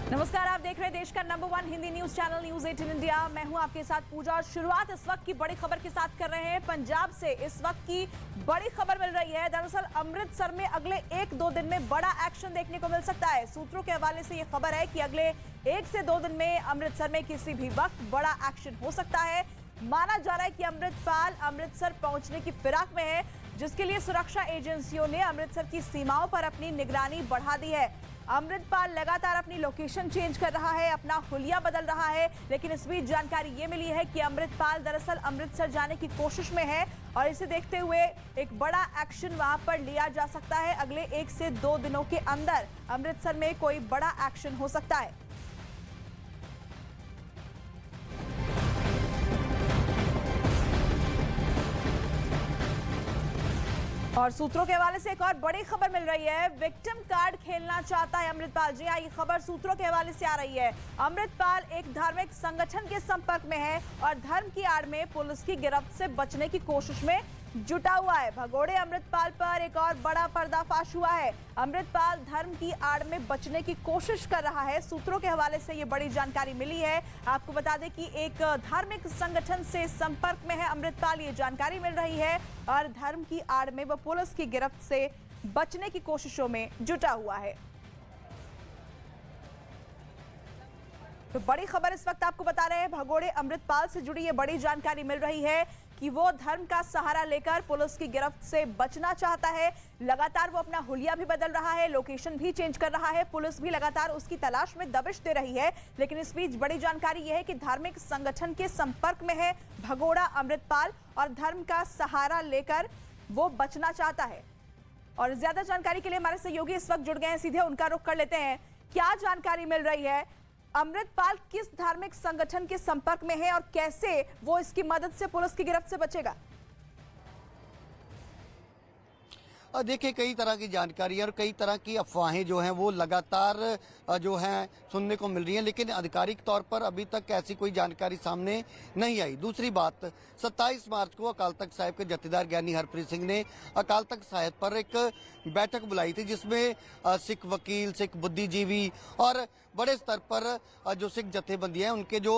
नमस्कार, आप देख रहे हैं देश का number 1 Hindi news channel news 18 India. मैं हूं आपके साथ पूजा और शुरुआत इस वक्त की बड़ी खबर के साथ कर रहे हैं। पंजाब से इस वक्त की बड़ी खबर मिल रही है। दरअसल अमृतसर में अगले 1-2 दिन में बड़ा एक्शन देखने को मिल सकता है। सूत्रों के हवाले से यह खबर है कि अगले 1 से 2 दिन में अमृतसर में किसी भी वक्त बड़ा एक्शन हो सकता है। माना जा रहा है कि अमृतपाल अमृतसर पहुंचने की फिराक में है, जिसके लिए सुरक्षा एजेंसियों ने अमृतसर की सीमाओं पर अपनी निगरानी बढ़ा दी है। अमृतपाल लगातार अपनी लोकेशन चेंज कर रहा है, अपना हुलिया बदल रहा है, लेकिन इस बीच जानकारी ये मिली है कि अमृतपाल दरअसल अमृतसर जाने की कोशिश में है और इसे देखते हुए एक बड़ा एक्शन वहां पर लिया जा सकता है। अगले 1 से 2 दिनों के अंदर अमृतसर में कोई बड़ा एक्शन हो सकता है। और सूत्रों के हवाले से एक और बड़ी खबर मिल रही है। विक्टिम कार्ड खेलना चाहता है अमृतपाल। जी हाँ, ये खबर सूत्रों के हवाले से आ रही है। अमृतपाल एक धार्मिक संगठन के संपर्क में है और धर्म की आड़ में पुलिस की गिरफ्त से बचने की कोशिश में जुटा हुआ है। भगोड़े अमृतपाल पर एक और बड़ा पर्दाफाश हुआ है। अमृतपाल धर्म की आड़ में बचने की कोशिश कर रहा है। सूत्रों के हवाले से ये बड़ी जानकारी मिली है। आपको बता दें कि एक धार्मिक संगठन से संपर्क में है अमृतपाल, ये जानकारी मिल रही है और धर्म की आड़ में वह पुलिस की गिरफ्त से बचने की कोशिशों में जुटा हुआ है। तो बड़ी खबर इस वक्त आपको बता रहे हैं। भगोड़े अमृतपाल से जुड़ी ये बड़ी जानकारी मिल रही है कि वो धर्म का सहारा लेकर पुलिस की गिरफ्त से बचना चाहता है। लगातार वो अपना हुलिया भी बदल रहा है, लोकेशन भी चेंज कर रहा है। पुलिस भी लगातार उसकी तलाश में दबिश दे रही है। लेकिन इस बीच बड़ी जानकारी यह है कि धार्मिक संगठन के संपर्क में है भगोड़ा अमृतपाल और धर्म का सहारा लेकर वो बचना चाहता है। और ज्यादा जानकारी के लिए हमारे सहयोगी इस वक्त जुड़ गए हैं, सीधे उनका रुख कर लेते हैं। क्या जानकारी मिल रही है? अमृतपाल किस धार्मिक संगठन के संपर्क में है और कैसे वो इसकी मदद से पुलिस की गिरफ्त से बचेगा? देखिए, कई तरह की जानकारी और कई तरह की अफवाहें जो हैं वो लगातार जो हैं सुनने को मिल रही हैं, लेकिन आधिकारिक तौर पर अभी तक ऐसी कोई जानकारी सामने नहीं आई। दूसरी बात, 27 मार्च को अकाल तख्त साहिब के जत्थेदार ज्ञानी हरप्रीत सिंह ने अकाल तख्त साहिब पर एक बैठक बुलाई थी, जिसमें सिख वकील, सिख बुद्धिजीवी और बड़े स्तर पर जो सिख जत्थेबंदियां हैं उनके जो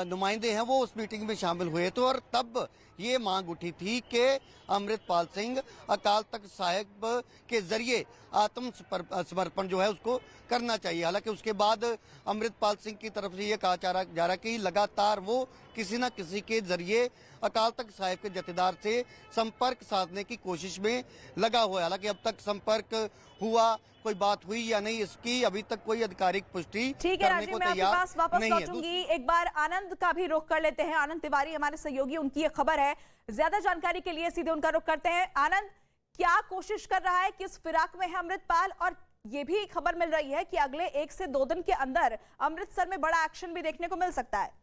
नुमाइंदे हैं वो उस मीटिंग में शामिल हुए थे। और तब ये मांग उठी थी कि अमृतपाल सिंह अकाल तख्त साहिब के जरिए आत्म समर्पण जो है उसको करना चाहिए। हालांकि उसके बाद अमृतपाल सिंह की तरफ से ये कहा जा रहा है कि लगातार वो किसी न किसी के जरिए अकाल तख्त साहिब के जत्थेदार से संपर्क साधने की कोशिश में लगा हुआ है। हालांकि अब तक संपर्क हुआ, कोई बात हुई या नहीं, इसकी अभी तक कोई आधिकारिक पुष्टि करने को तैयार पास वापस नहीं लौटूंगी। एक बार आनंद का भी रुख कर लेते हैं। आनंद तिवारी हमारे सहयोगी, उनकी ये खबर है। ज्यादा जानकारी के लिए सीधे उनका रुख करते हैं। आनंद, क्या कोशिश कर रहा है, किस फिराक में है अमृतपाल? और ये भी खबर मिल रही है कि अगले 1 से 2 दिन के अंदर अमृतसर में बड़ा एक्शन भी देखने को मिल सकता है।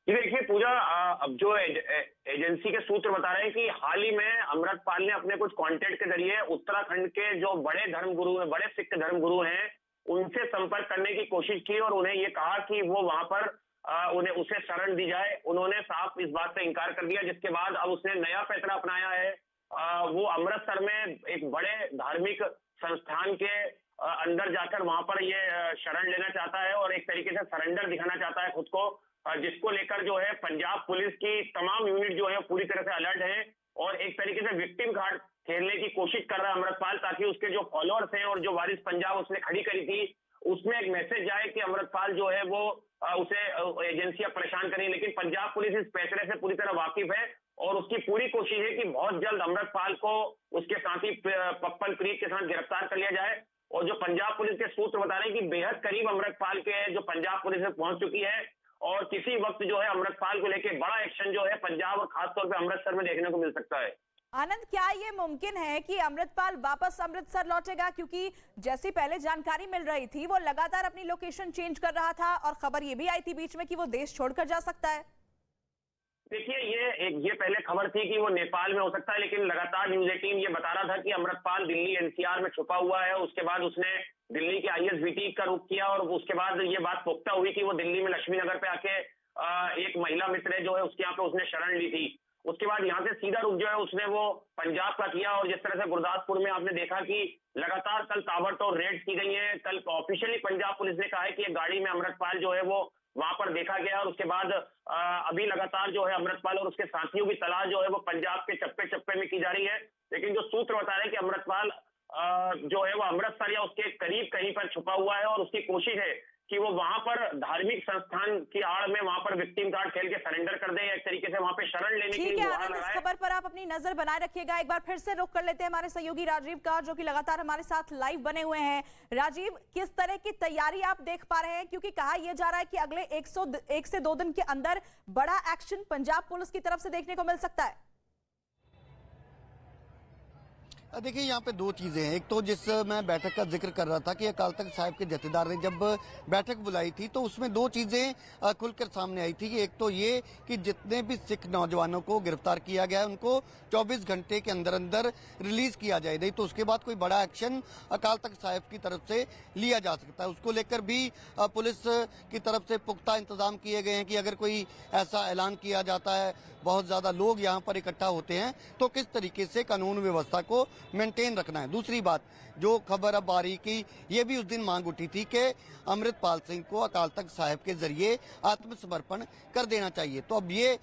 देखिए पूजा, अब जो एजेंसी के सूत्र बता रहे हैं कि हाल ही में अमृतपाल ने अपने कुछ कांटेक्ट के जरिए उत्तराखंड के जो बड़े धर्मगुरु हैं, बड़े सिख धर्मगुरु हैं, उनसे संपर्क करने की कोशिश की और उन्हें ये कहा कि वो वहां पर उसे शरण दी जाए। उन्होंने साफ इस बात से इनकार कर दिया, जिसके बाद अब उसने नया पैतरा अपनाया है। वो अमृतसर में एक बड़े धार्मिक संस्थान के अंदर जाकर वहां पर ये शरण लेना चाहता है और एक तरीके से सरेंडर दिखाना चाहता है खुद को, जिसको लेकर जो है पंजाब पुलिस की तमाम यूनिट जो है पूरी तरह से अलर्ट है और एक तरीके से विक्टिम कार्ड खेलने की कोशिश कर रहा है अमृतपाल, ताकि उसके जो फॉलोअर्स हैं और जो वारिस पंजाब उसने खड़ी करी थी उसमें एक मैसेज जाए कि अमृतपाल जो है वो उसे एजेंसियां परेशान करें। लेकिन पंजाब पुलिस इस पैतरे से पूरी तरह वाकिफ है और उसकी पूरी कोशिश है कि बहुत जल्द अमृतपाल को उसके साथी पप्पन प्रीत के साथ गिरफ्तार कर लिया जाए। और जो पंजाब पुलिस के सूत्र बता रहे हैं कि बेहद करीब अमृतपाल के जो पंजाब पुलिस में पहुंच चुकी है और किसी वक्त जो है अमृतपाल को लेकर बड़ा एक्शन जो है पंजाब और खासतौर पर अमृतसर में देखने को मिल सकता है। आनंद, क्या ये मुमकिन है कि अमृतपाल वापस अमृतसर लौटेगा? क्योंकि जैसी पहले जानकारी मिल रही थी वो लगातार अपनी लोकेशन चेंज कर रहा था और खबर ये भी आई थी बीच में कि वो देश छोड़कर जा सकता है। देखिए, ये पहले खबर थी कि वो नेपाल में हो सकता है, लेकिन लगातार न्यूज 18 ये बता रहा था कि अमृतपाल दिल्ली एनसीआर में छुपा हुआ है। उसके बाद उसने दिल्ली के आईएसबीटी का रुख किया और उसके बाद ये बात पुख्ता हुई कि वो दिल्ली में लक्ष्मी नगर पे आके एक महिला मित्र जो है उसके यहाँ पे उसने शरण ली थी उसके बाद यहाँ से सीधा रुख जो है उसने वो पंजाब का किया। और जिस तरह से गुरदासपुर में आपने देखा कि लगातार कल ताबड़तोड़ रेड की गई है। कल ऑफिशियली पंजाब पुलिस ने कहा है कि एक गाड़ी में अमृतपाल जो है वो वहां पर देखा गया। और उसके बाद अभी लगातार जो है अमृतपाल और उसके साथियों की तलाश जो है वो पंजाब के चप्पे चप्पे में की जा रही है। लेकिन जो सूत्र बता रहे हैं कि अमृतपाल जो है वो अमृतसर या उसके करीब कहीं पर छुपा हुआ है और उसकी कोशिश है कि वो वहां पर धार्मिक संस्थान की आड़ में वहां पर विक्टिम कार्ड खेल के सरेंडर कर दे, एक तरीके से वहां पे शरण लेने की ठीक है आनंद, इस खबर पर आप अपनी नजर बनाए रखिएगा। एक बार फिर से रुख कर लेते हैं हमारे सहयोगी राजीव का, जो कि लगातार हमारे साथ लाइव बने हुए हैं। राजीव, किस तरह की तैयारी आप देख पा रहे हैं, क्योंकि कहा यह जा रहा है कि अगले 1 से 2 दिन के अंदर बड़ा एक्शन पंजाब पुलिस की तरफ से देखने को मिल सकता है? देखिए, यहाँ पे दो चीज़ें हैं। एक तो जिस मैं बैठक का जिक्र कर रहा था कि अकाल तख्त साहिब के जथेदार ने जब बैठक बुलाई थी तो उसमें दो चीज़ें खुलकर सामने आई थी कि एक तो ये कि जितने भी सिख नौजवानों को गिरफ्तार किया गया है उनको 24 घंटे के अंदर अंदर रिलीज किया जाए, नहीं तो उसके बाद कोई बड़ा एक्शन अकाल तख्त साहिब की तरफ से लिया जा सकता है। उसको लेकर भी पुलिस की तरफ से पुख्ता इंतजाम किए गए हैं कि अगर कोई ऐसा ऐलान किया जाता है, बहुत ज़्यादा लोग यहाँ पर इकट्ठा होते हैं, तो किस तरीके से कानून व्यवस्था को मेंटेन रखना है। दूसरी बात, जो खबर अब आ रही कि ये भी उस दिन मांग उठी थी कि अमृतपाल सिंह को अकाल तख्त साहिब के जरिए आत्मसमर्पण कर देना चाहिए। तो अब ये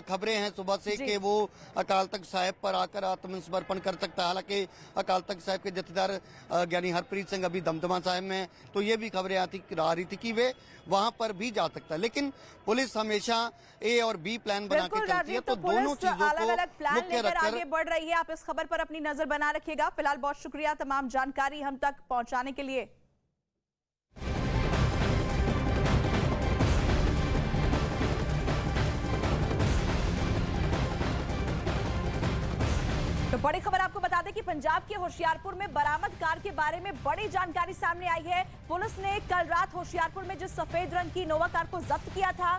खबरें हैं सुबह से कि वो अकाल तख्त साहिब पर आकर आत्मसमर्पण कर सकता है। हालांकि अकाल तख्त साहिब के जथेदार ज्ञानी हरप्रीत सिंह अभी दमदमा साहिब में, तो ये भी खबरें आ रही थी कि वे वहां पर भी जा सकता है। लेकिन पुलिस हमेशा ए और बी प्लान बना के चलती है, तो दोनों चीजों को अलग-अलग प्लान मुख्य लेकर रखकर आगे बढ़ रही है। आप इस खबर पर अपनी नजर बना रखिएगा। फिलहाल बहुत शुक्रिया तमाम जानकारी हम तक पहुंचाने के लिए। तो बड़ी खबर आपको बता दें कि पंजाब के होशियारपुर में बरामद कार के बारे में बड़ी जानकारी सामने आई है। पुलिस ने कल रात होशियारपुर में जिस सफेद रंग की इनोवा कार को जब्त किया था,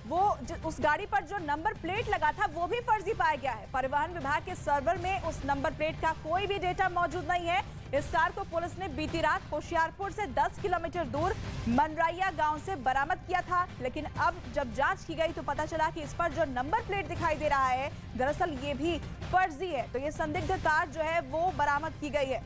वो उस गाड़ी पर जो नंबर प्लेट लगा था वो भी फर्जी पाया गया है। परिवहन विभाग के सर्वर में उस नंबर प्लेट का कोई भी डेटा मौजूद नहीं है। इस कार को पुलिस ने बीती रात होशियारपुर से 10 किलोमीटर दूर मनराइया गांव से बरामद किया था, लेकिन अब जब जांच की गई तो पता चला कि इस पर जो नंबर प्लेट दिखाई दे रहा है दरअसल ये भी फर्जी है। तो ये संदिग्ध कार जो है वो बरामद की गई है।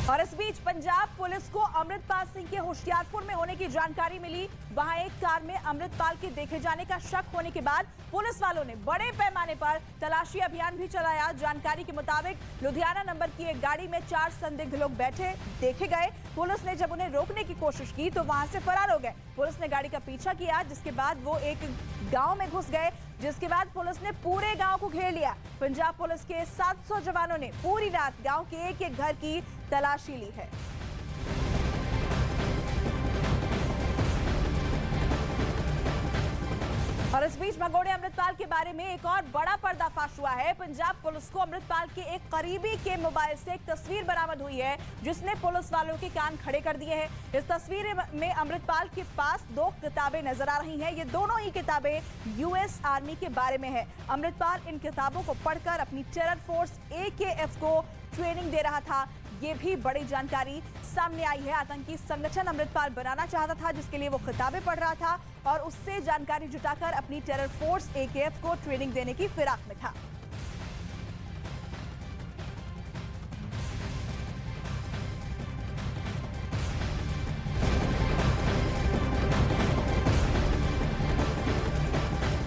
और इस बीच पंजाब पुलिस को अमृतपाल सिंह के होशियारपुर में होने की जानकारी मिली। वहां एक कार में अमृतपाल के देखे जाने का शक होने के बाद पुलिस वालों ने बड़े पैमाने पर तलाशी अभियान भी चलाया। जानकारी के मुताबिक लुधियाना नंबर की एक गाड़ी में 4 संदिग्ध लोग बैठे देखे गए। पुलिस ने जब उन्हें रोकने की कोशिश की तो वहां से फरार हो गए। पुलिस ने गाड़ी का पीछा किया, जिसके बाद वो एक गांव में घुस गए, जिसके बाद पुलिस ने पूरे गांव को घेर लिया। पंजाब पुलिस के 700 जवानों ने पूरी रात गांव के एक एक घर की तलाशी ली है। और इस बीच भगोड़े अमृतपाल के बारे में एक और बड़ा पर्दाफाश हुआ है। पंजाब पुलिस को अमृतपाल के एक करीबी के मोबाइल से एक तस्वीर बरामद हुई है, जिसने पुलिस वालों के कान खड़े कर दिए हैं। इस तस्वीर में अमृतपाल के पास 2 किताबें नजर आ रही हैं। ये दोनों ही किताबें यूएस आर्मी के बारे में है। अमृतपाल इन किताबों को पढ़कर अपनी टेरर फोर्स AKF को ट्रेनिंग दे रहा था। ये भी बड़ी जानकारी सामने आई है। आतंकी संगठन अमृतपाल बनाना चाहता था, जिसके लिए वो किताबें पढ़ रहा था और उससे जानकारी जुटाकर अपनी टेरर फोर्स AKF को ट्रेनिंग देने की फिराक में था।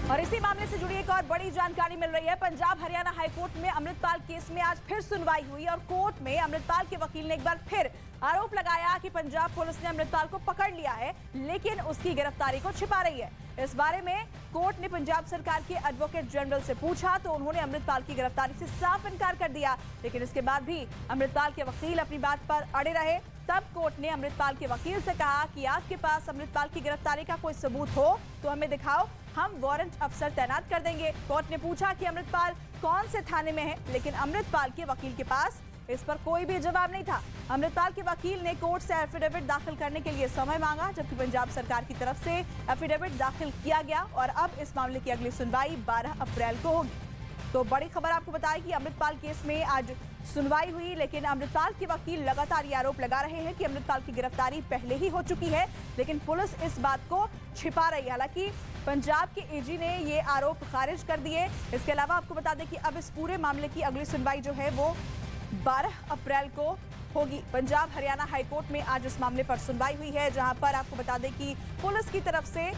और इसी मामले से जुड़ी एक और बड़ी जानकारी मिल रही है। पंजाब हरियाणा हाईकोर्ट में अमृतपाल केस में आज फिर सुनवाई हुई और कोर्ट में अमृतपाल के वकील ने एक बार फिर आरोप लगाया कि पंजाब पुलिस ने अमृतपाल को पकड़ लिया है, लेकिन उसकी गिरफ्तारी को छिपा रही है। इस बारे में कोर्ट ने पंजाब सरकार के एडवोकेट जनरल से पूछा तो उन्होंने अमृतपाल की गिरफ्तारी से साफ इनकार कर दिया, लेकिन इसके बाद भी अमृतपाल के वकील अपनी बात पर अड़े रहे। तब कोर्ट ने अमृतपाल के वकील से कहा कि आपके पास अमृतपाल की गिरफ्तारी का कोई सबूत हो तो हमें दिखाओ, हम वारंट अफसर तैनात कर देंगे। कोर्ट ने पूछा कि अमृतपाल कौन से थाने में है, लेकिन अमृतपाल के वकील के पास इस पर कोई भी जवाब नहीं था। अमृतपाल के वकील ने कोर्ट से एफिडेविट दाखिल करने के लिए समय मांगा, जबकि पंजाब सरकार की तरफ से एफिडेविट दाखिल किया गया और अब इस मामले की अगली सुनवाई 12 अप्रैल को होगी। तो बड़ी खबर आपको बताएं कि अमृतपाल केस में आज सुनवाई हुई, लेकिन अमृतपाल के वकील लगातार ये आरोप लगा रहे हैं कि अमृतपाल की गिरफ्तारी पहले ही हो चुकी है, लेकिन पुलिस इस बात को छिपा रही है। हालांकि पंजाब के एजी ने ये आरोप खारिज कर दिए। इसके अलावा आपको बता दें कि अब इस पूरे मामले की अगली सुनवाई जो है वो 12 अप्रैल को होगी। पंजाब हरियाणा हाईकोर्ट में आज इस मामले पर सुनवाई हुई है, जहां पर आपको बता दें कि पुलिस की तरफ से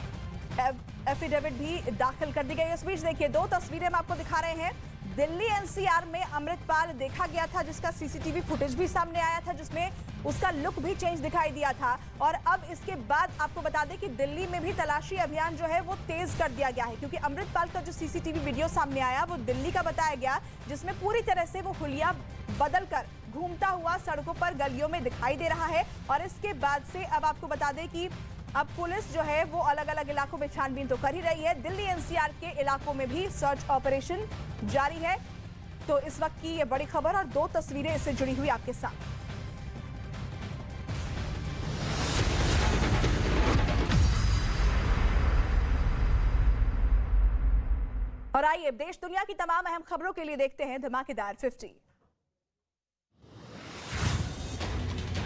एफिडेविट भी दाखिल कर दी गई। इस बीच देखिए 2 तस्वीरें हम आपको दिखा रहे हैं। दिल्ली एनसीआर में अमृतपाल देखा गया था, जिसका सीसीटीवी फुटेज भी सामने आया था, जिसमें उसका लुक भी चेंज दिखाई दिया था। और अब इसके बाद आपको बता दें कि दिल्ली में भी तलाशी अभियान जो है वो तेज कर दिया गया है, क्योंकि अमृतपाल का जो सीसीटीवी वीडियो सामने आया वो दिल्ली का बताया गया, जिसमें पूरी तरह से वो हुलिया बदलकर घूमता हुआ सड़कों पर गलियों में दिखाई दे रहा है। और इसके बाद से अब आपको बता दें कि अब पुलिस जो है वो अलग अलग इलाकों में छानबीन तो कर ही रही है। दिल्ली एनसीआर के इलाकों में भी सर्च ऑपरेशन जारी है। तो इस वक्त की ये बड़ी खबर और 2 तस्वीरें इससे जुड़ी हुई आपके साथ। और आइए देश दुनिया की तमाम अहम खबरों के लिए देखते हैं धमाकेदार 50।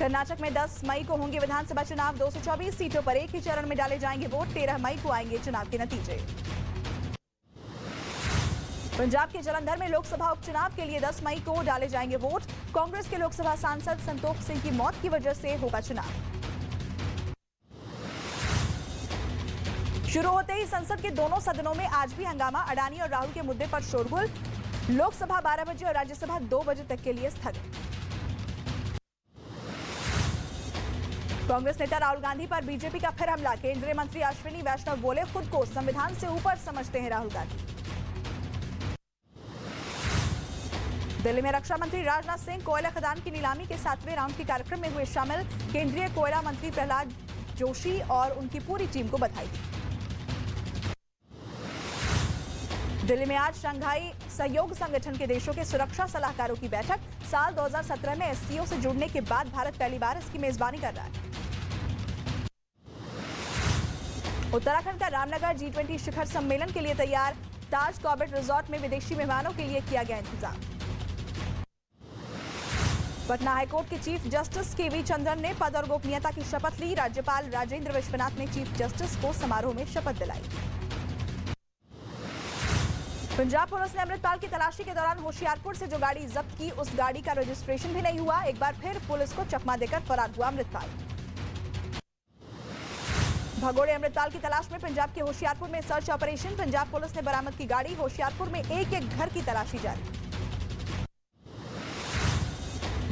कर्नाटक में 10 मई को होंगे विधानसभा चुनाव। 224 सीटों पर एक ही चरण में डाले जाएंगे वोट। 13 मई को आएंगे चुनाव के नतीजे। पंजाब के जलंधर में लोकसभा उपचुनाव के लिए 10 मई को डाले जाएंगे वोट। कांग्रेस के लोकसभा सांसद संतोख सिंह की मौत की वजह से होगा चुनाव। शुरू होते ही संसद के दोनों सदनों में आज भी हंगामा। अडानी और राहुल के मुद्दे पर शोरगुल। लोकसभा 12 बजे और राज्यसभा 2 बजे तक के लिए स्थगित। कांग्रेस नेता राहुल गांधी पर बीजेपी का फिर हमला। केंद्रीय मंत्री अश्विनी वैष्णव बोले, खुद को संविधान से ऊपर समझते हैं राहुल गांधी। दिल्ली में रक्षा मंत्री राजनाथ सिंह कोयला खदान की नीलामी के 7वें राउंड के कार्यक्रम में हुए शामिल। केंद्रीय कोयला मंत्री प्रहलाद जोशी और उनकी पूरी टीम को बधाई दी। दिल्ली में आज शंघाई सहयोग संगठन के देशों के सुरक्षा सलाहकारों की बैठक। साल 2017 में एससीओ से जुड़ने के बाद भारत पहली बार इसकी मेजबानी कर रहा है। उत्तराखंड का रामनगर G20 शिखर सम्मेलन के लिए तैयार। ताज कॉर्बेट रिजॉर्ट में विदेशी मेहमानों के लिए किया गया इंतजाम। पटना हाईकोर्ट के चीफ जस्टिस केवी चंद्रन ने पद और गोपनीयता की शपथ ली। राज्यपाल राजेंद्र विश्वनाथ ने चीफ जस्टिस को समारोह में शपथ दिलाई। पंजाब पुलिस ने अमृतपाल की तलाशी के दौरान होशियारपुर से जो गाड़ी जब्त की, उस गाड़ी का रजिस्ट्रेशन भी नहीं हुआ। एक बार फिर पुलिस को चकमा देकर फरार हुआ अमृतपाल। भगोड़े अमृतपाल की तलाश में पंजाब के होशियारपुर में सर्च ऑपरेशन। पंजाब पुलिस ने बरामद की गाड़ी। होशियारपुर में एक घर की तलाशी जारी।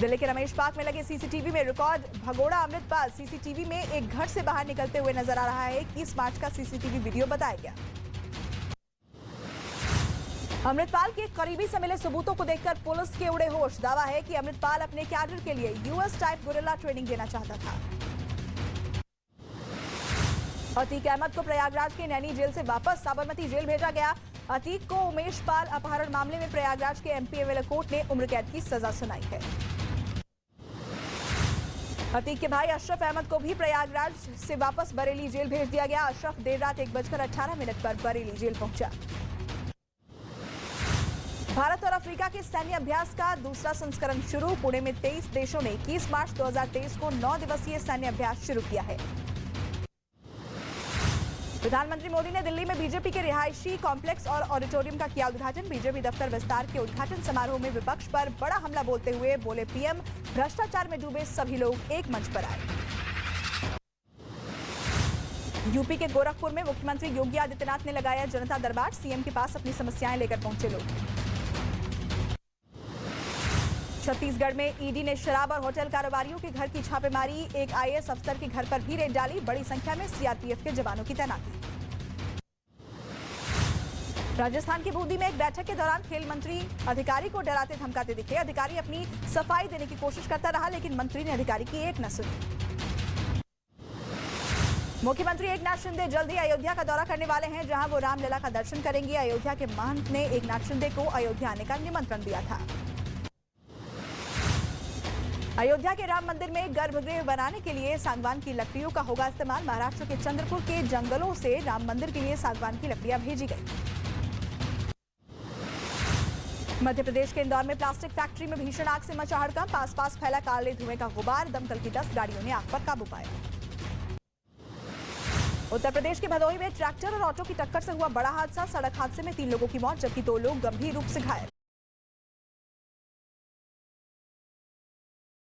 दिल्ली के रमेश पार्क में लगे सीसीटीवी में रिकॉर्ड। भगोड़ा अमृतपाल सीसीटीवी में एक घर से बाहर निकलते हुए नजर आ रहा है। 21 मार्च का सीसीटीवी वीडियो बताया गया। अमृतपाल के करीबी से मिले सबूतों को देखकर पुलिस के उड़े होश। दावा है कि अमृतपाल अपने कैडर के लिए यूएस टाइप गुरिल्ला ट्रेनिंग देना चाहता था। अतीक अहमद को प्रयागराज के नैनी जेल से वापस साबरमती जेल भेजा गया। अतीक को उमेश पाल अपहरण मामले में प्रयागराज के एमपीएमएलए कोर्ट ने उम्र कैद की सजा सुनाई है। अतीक के भाई अशरफ अहमद को भी प्रयागराज से वापस बरेली जेल भेज दिया गया। अशरफ देर रात 1:18 पर बरेली जेल पहुंचा। भारत और अफ्रीका के सैन्य अभ्यास का दूसरा संस्करण शुरू। पुणे में 23 देशों ने 21 मार्च 2023 को 9 दिवसीय सैन्य अभ्यास शुरू किया है। प्रधानमंत्री मोदी ने दिल्ली में बीजेपी के रिहायशी कॉम्प्लेक्स और ऑडिटोरियम का किया उद्घाटन। बीजेपी दफ्तर विस्तार के उद्घाटन समारोह में विपक्ष पर बड़ा हमला बोलते हुए बोले पीएम, भ्रष्टाचार में डूबे सभी लोग एक मंच पर आए। यूपी के गोरखपुर में मुख्यमंत्री योगी आदित्यनाथ ने लगाया जनता दरबार। सीएम के पास अपनी समस्याएं लेकर पहुंचे लोग। छत्तीसगढ़ में ईडी ने शराब और होटल कारोबारियों के घर की छापेमारी। एक आईएएस अफसर के घर पर भी रेड डाली। बड़ी संख्या में सीआरपीएफ के जवानों की तैनाती। राजस्थान की बूंदी में एक बैठक के दौरान खेल मंत्री अधिकारी को डराते धमकाते दिखे। अधिकारी अपनी सफाई देने की कोशिश करता रहा, लेकिन मंत्री ने अधिकारी की एक न सुनी। मुख्यमंत्री एकनाथ शिंदे जल्द ही अयोध्या का दौरा करने वाले हैं, जहां वो रामलला का दर्शन करेंगे। अयोध्या के महंत ने एकनाथ शिंदे को अयोध्या आने का निमंत्रण दिया था। अयोध्या के राम मंदिर में गर्भगृह बनाने के लिए सागवान की लकड़ियों का होगा इस्तेमाल। महाराष्ट्र के चंद्रपुर के जंगलों से राम मंदिर के लिए सागवान की लकड़ियां भेजी गई। मध्य प्रदेश के इंदौर में प्लास्टिक फैक्ट्री में भीषण आग से मचा हड़कंप। आसपास फैला काले धुएं का गुबार। दमकल की 10 गाड़ियों ने आग पर काबू पाया। उत्तर प्रदेश के भदोही में ट्रैक्टर और ऑटो की टक्कर से हुआ बड़ा हादसा। सड़क हादसे में 3 लोगों की मौत जबकि 2 लोग गंभीर रूप से घायल।